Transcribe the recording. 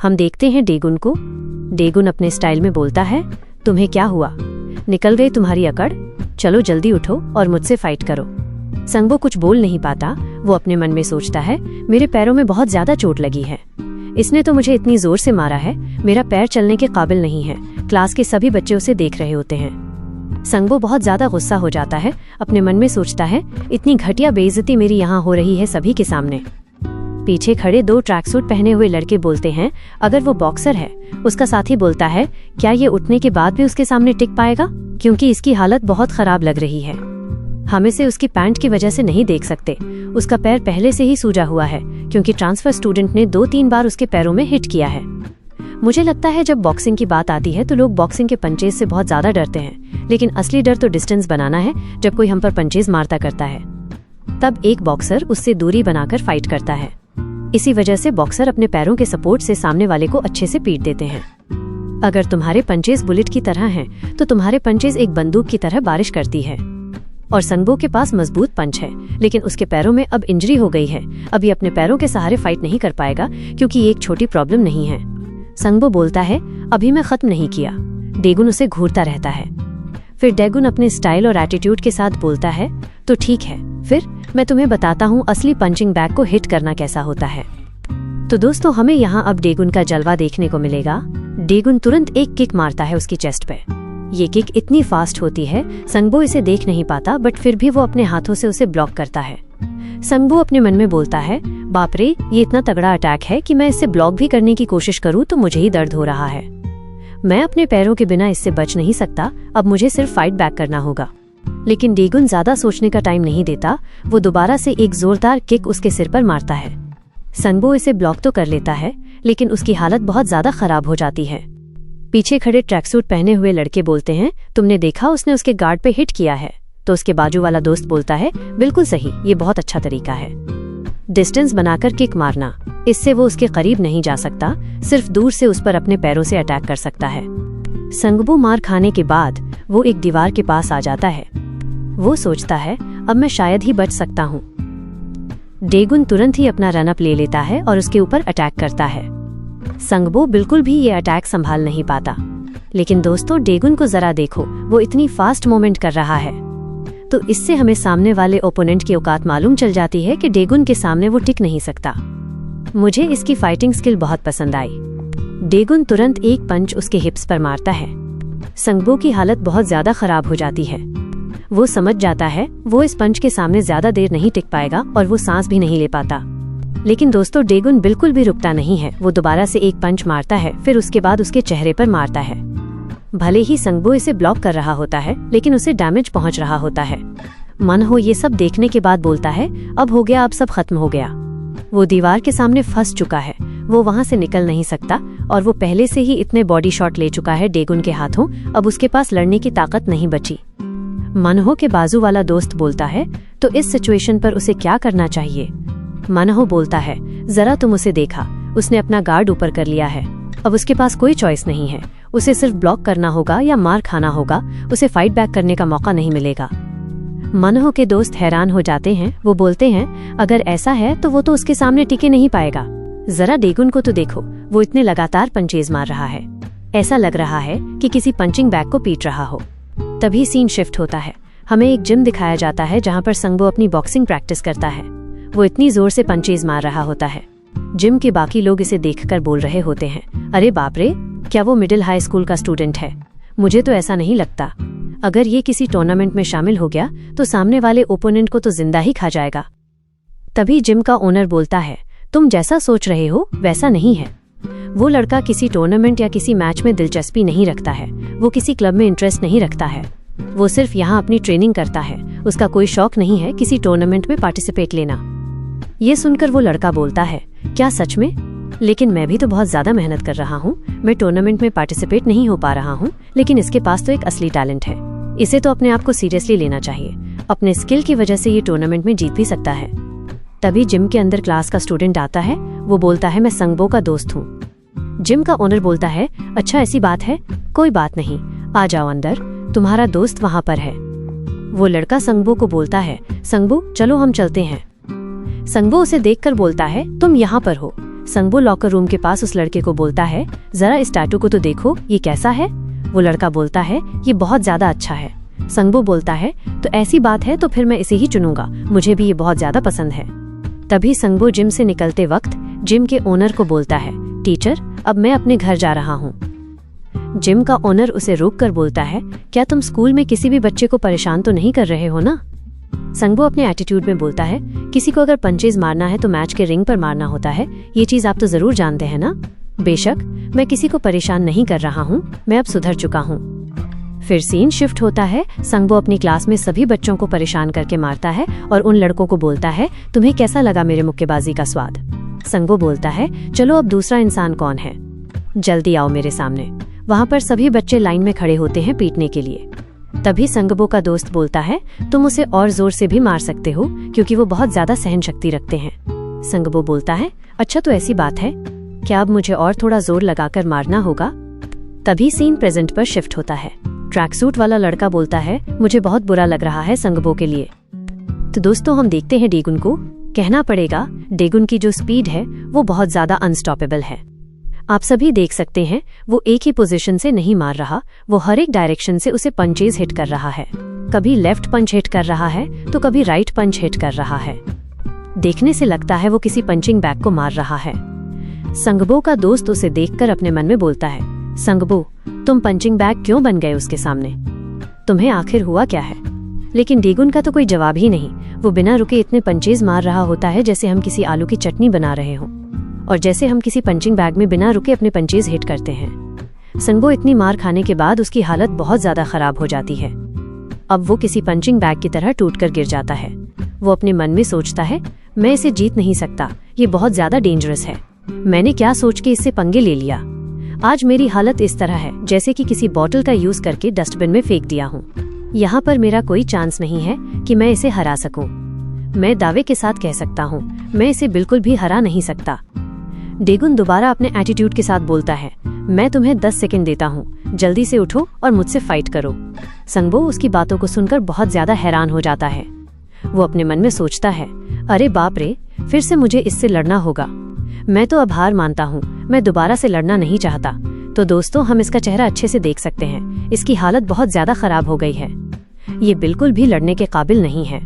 हम देखते हैं डेगुन को। डेगुन अपने स्टाइल में बोलता है, तुम्हें क्या हुआ? निकल गई तुम्हारी अकड़? चलो जल्दी उठो और मुझसे फाइट करो। संगबो कुछ बोल नहीं पाता। वो अपने मन में सोचता है, मेरे पैरों में बहुत ज्यादा चोट लगी है। इसने तो मुझे इतनी जोर से मारा है, मेरा पैर चलने के काबिल नहीं है। क्लास के सभी बच्चे उसे देख रहे होते हैं। संगबो बहुत ज्यादा गुस्सा हो जाता है। अपने मन में सोचता है, इतनी घटिया बेइज्जती मेरी यहाँ हो रही है सभी के सामने। पीछे खड़े 2 ट्रैक सूट पहने हुए लड़के बोलते हैं, अगर वो बॉक्सर है। उसका साथी बोलता है, क्या ये उठने के बाद भी उसके सामने टिक पाएगा? क्योंकि इसकी हालत बहुत खराब लग रही है। हम इसे उसकी पैंट की वजह से नहीं देख सकते। उसका पैर पहले से ही सूजा हुआ है, क्योंकि ट्रांसफर स्टूडेंट ने 2-3 बार उसके पैरों में हिट किया है। मुझे लगता है जब बॉक्सिंग की बात आती है तो लोग बॉक्सिंग के पंचेज से बहुत ज्यादा डरते हैं, लेकिन असली डर तो डिस्टेंस बनाना है जब कोई हम पर पंचेज मारता करता है। तब एक बॉक्सर उससे दूरी बनाकर फाइट करता है। इसी वजह से बॉक्सर अपने पैरों के सपोर्ट से सामने वाले को अच्छे से पीट देते हैं। अगर तुम्हारे पंचेज बुलेट की तरह हैं, तो तुम्हारे पंचेज एक बंदूक की तरह बारिश करती है। और संगबो के पास मजबूत पंच है, लेकिन उसके पैरों में अब इंजरी हो गई है। अभी अपने पैरों के सहारे फाइट नहीं कर पाएगा, क्योंकि ये एक छोटी प्रॉब्लम नहीं है। संगबो बोलता है, अभी मैं खत्म नहीं किया। डेगुन उसे घूरता रहता है। फिर डेगुन अपने स्टाइल और एटीट्यूड के साथ बोलता है, तो ठीक है, फिर मैं तुम्हें बताता हूँ असली पंचिंग बैग को हिट करना कैसा होता है। तो दोस्तों, हमें यहाँ अब डेगुन का जलवा देखने को मिलेगा। डेगुन तुरंत एक किक मारता है उसकी चेस्ट पे। ये किक इतनी फास्ट होती है, संगबो इसे देख नहीं पाता, बट फिर भी वो अपने हाथों से उसे ब्लॉक करता है। संगबो अपने मन में बोलता है, बाप रे, ये इतना तगड़ा अटैक है कि मैं इससे ब्लॉक भी करने की कोशिश करूँ तो मुझे ही दर्द हो रहा है। मैं अपने पैरों के बिना इससे बच नहीं सकता। अब मुझे सिर्फ फाइट बैक करना होगा। लेकिन डेगुन ज्यादा सोचने का टाइम नहीं देता। वो दोबारा से एक जोरदार किक उसके सिर पर मारता है। संगबो इसे ब्लॉक तो कर लेता है, लेकिन उसकी हालत बहुत ज्यादा खराब हो जाती है। पीछे खड़े ट्रैकसूट पहने हुए लड़के बोलते हैं, तुमने देखा उसने उसके गार्ड पे हिट किया है? तो उसके बाजू वाला दोस्त बोलता है, बिल्कुल सही, ये बहुत अच्छा तरीका है। डिस्टेंस बनाकर किक मारना, इससे वो उसके करीब नहीं जा सकता, सिर्फ दूर से उस पर अपने पैरों से अटैक कर सकता है। संगबो मार खाने के बाद वो एक दीवार के पास आ जाता है। वो सोचता है, अब मैं शायद ही बच सकता हूँ। डेगुन तुरंत ही अपना रन अप ले लेता है और उसके ऊपर अटैक करता है। संगबो बिल्कुल भी ये अटैक संभाल नहीं पाता। लेकिन दोस्तों, डेगुन को जरा देखो, वो इतनी फास्ट मूवमेंट कर रहा है। तो इससे हमें सामने वाले ओपोनेंट की औकात मालूम चल जाती है कि डेगुन के सामने वो टिक नहीं सकता। मुझे इसकी फाइटिंग स्किल बहुत पसंद आई। डेगुन तुरंत एक पंच उसके हिप्स पर मारता है। संगबो की हालत बहुत ज्यादा खराब हो जाती है। वो समझ जाता है वो इस पंच के सामने ज्यादा देर नहीं टिक पाएगा और वो सांस भी नहीं ले पाता। लेकिन दोस्तों, डेगुन बिल्कुल भी रुकता नहीं है। वो दोबारा से एक पंच मारता है, फिर उसके बाद उसके चेहरे पर मारता है। भले ही संगबो इसे ब्लॉक कर रहा होता है, लेकिन उसे डैमेज पहुंच रहा होता है। मन हो ये सब देखने के बाद बोलता है, अब हो गया, अब सब खत्म हो गया। वो दीवार के सामने फंस चुका है। वो वहां से निकल नहीं सकता और वो पहले से ही इतने बॉडी शॉट ले चुका है डेगुन के हाथों। अब उसके पास लड़ने की ताकत नहीं बची। मनहो के बाजू वाला दोस्त बोलता है, तो इस सिचुएशन पर उसे क्या करना चाहिए? मनहो बोलता है, जरा तुम उसे देखा, उसने अपना गार्ड ऊपर कर लिया है। अब उसके पास कोई चॉइस नहीं है। उसे सिर्फ ब्लॉक करना होगा या मार खाना होगा। उसे फाइट बैक करने का मौका नहीं मिलेगा। मनहो के दोस्त हैरान हो जाते हैं। वो बोलते हैं, अगर ऐसा है तो वो तो उसके सामने टिके नहीं पाएगा। जरा डेगुन को तो देखो, वो इतने लगातार पंचेज मार रहा है, ऐसा लग रहा है कि किसी पंचिंग बैग को पीट रहा हो। तभी सीन शिफ्ट होता है। हमें एक जिम दिखाया जाता है जहाँ पर संगबो अपनी बॉक्सिंग प्रैक्टिस करता है। वो इतनी जोर से पंचेज मार रहा होता है। जिम के बाकी लोग इसे देखकर बोल रहे होते हैं, अरे बाप रे, क्या वो मिडिल हाई स्कूल का स्टूडेंट है? मुझे तो ऐसा नहीं लगता। अगर ये किसी टूर्नामेंट में शामिल हो गया तो सामने वाले ओपोनेंट को तो जिंदा ही खा जाएगा। तभी जिम का ओनर बोलता है, तुम जैसा सोच रहे हो वैसा नहीं है। वो लड़का किसी टूर्नामेंट या किसी मैच में दिलचस्पी नहीं रखता है। वो किसी क्लब में इंटरेस्ट नहीं रखता है। वो सिर्फ यहाँ अपनी ट्रेनिंग करता है। उसका कोई शौक नहीं है किसी टूर्नामेंट में पार्टिसिपेट लेना। ये सुनकर वो लड़का बोलता है, क्या सच में? लेकिन मैं भी तो बहुत ज्यादा मेहनत कर रहा हूँ। मैं टूर्नामेंट में पार्टिसिपेट नहीं हो पा रहा हूँ, लेकिन इसके पास तो एक असली टैलेंट है। इसे तो अपने आप को सीरियसली लेना चाहिए। अपने स्किल की वजह से ये टूर्नामेंट में जीत भी सकता है। तभी जिम के अंदर क्लास का स्टूडेंट आता है। वो बोलता है, मैं संगबो का दोस्त हूँ। जिम का ओनर बोलता है, अच्छा ऐसी बात है, कोई बात नहीं, आ जाओ अंदर, तुम्हारा दोस्त वहाँ पर है। वो लड़का संगबो को बोलता है, संगबो चलो हम चलते हैं। संगबो उसे देखकर बोलता है, तुम यहाँ पर हो, संगबो लॉकर रूम के पास उस लड़के को बोलता है, जरा इस टैटू को तो देखो, ये कैसा है। वो लड़का बोलता है, ये बहुत ज्यादा अच्छा है। संगबो बोलता है, तो ऐसी बात है तो फिर मैं इसे ही चुनूंगा, मुझे भी ये बहुत ज्यादा पसंद है। तभी संगबो जिम से निकलते वक्त जिम के ओनर को बोलता है, टीचर अब मैं अपने घर जा रहा हूँ। जिम का ओनर उसे रोक कर बोलता है, क्या तुम स्कूल में किसी भी बच्चे को परेशान तो नहीं कर रहे हो ना। संगबो अपने एटीट्यूड में बोलता है, किसी को अगर पंचेज मारना है तो मैच के रिंग पर मारना होता है, ये चीज आप तो जरूर जानते हैं ना। बेशक मैं किसी को परेशान नहीं कर रहा हूँ, मैं अब सुधर चुका हूँ। फिर सीन शिफ्ट होता है। संगबो अपनी क्लास में सभी बच्चों को परेशान करके मारता है और उन लड़कों को बोलता है, तुम्हें कैसा लगा मेरे मुक्केबाजी का स्वाद। संगबो बोलता है, चलो अब दूसरा इंसान कौन है, जल्दी आओ मेरे सामने। वहाँ पर सभी बच्चे लाइन में खड़े होते हैं पीटने के लिए। तभी संगबो का दोस्त बोलता है, तुम उसे और जोर से भी मार सकते हो क्योंकि वो बहुत ज्यादा सहन शक्ति रखते हैं। संगबो बोलता है, अच्छा तो ऐसी बात है क्या, अब मुझे और थोड़ा जोर लगाकर मारना होगा। तभी सीन प्रेजेंट पर शिफ्ट होता है। ट्रैक सूट वाला लड़का बोलता है, मुझे बहुत बुरा लग रहा है संगबो के लिए। तो दोस्तों हम देखते हैं डेगुन को। कहना पड़ेगा डेगुन की जो स्पीड है वो बहुत ज्यादा अनस्टॉपेबल है। आप सभी देख सकते हैं वो एक ही पोजीशन से नहीं मार रहा, वो हर एक डायरेक्शन से उसे पंचेज हिट कर रहा है। कभी लेफ्ट पंच हिट कर रहा है तो कभी राइट पंच हिट कर रहा है। देखने से लगता है वो किसी पंचिंग बैग को मार रहा है। संगबो का दोस्त उसे देखकर अपने मन में बोलता है, संगबो तुम पंचिंग बैग क्यों बन गए उसके सामने, तुम्हें आखिर हुआ क्या है। लेकिन डेगुन का तो कोई जवाब ही नहीं। वो बिना रुके इतने पंचेज मार रहा होता है जैसे हम किसी आलू की चटनी बना रहे हों, और जैसे हम किसी पंचिंग बैग में बिना रुके अपने पंचेज हिट करते हैं। संगबो इतनी मार खाने के बाद उसकी हालत बहुत ज्यादा खराब हो जाती है। अब वो किसी पंचिंग बैग की तरह टूटकर गिर जाता है। वो अपने मन में सोचता है, मैं इसे जीत नहीं सकता, ये बहुत ज्यादा डेंजरस है। मैंने क्या सोच के इससे पंगे ले लिया। आज मेरी हालत इस तरह है जैसे कि किसी बॉटल का यूज करके डस्टबिन में फेंक दिया हूँ। यहाँ पर मेरा कोई चांस नहीं है कि मैं इसे हरा सकूं। मैं दावे के साथ कह सकता हूँ मैं इसे बिल्कुल भी हरा नहीं सकता। डेगुन दोबारा अपने एटीट्यूड के साथ बोलता है, मैं तुम्हें 10 सेकंड देता हूँ, जल्दी से उठो और मुझसे फाइट करो। संगबो उसकी बातों को सुनकर बहुत ज्यादा हैरान हो जाता है। वो अपने मन में सोचता है, अरे बाप रे, फिर से मुझे इससे लड़ना होगा। मैं तो अब हार मानता हूँ, मैं दोबारा से लड़ना नहीं चाहता। तो दोस्तों हम इसका चेहरा अच्छे से देख सकते हैं, इसकी हालत बहुत ज्यादा खराब हो गई है। ये बिल्कुल भी लड़ने के काबिल नहीं है।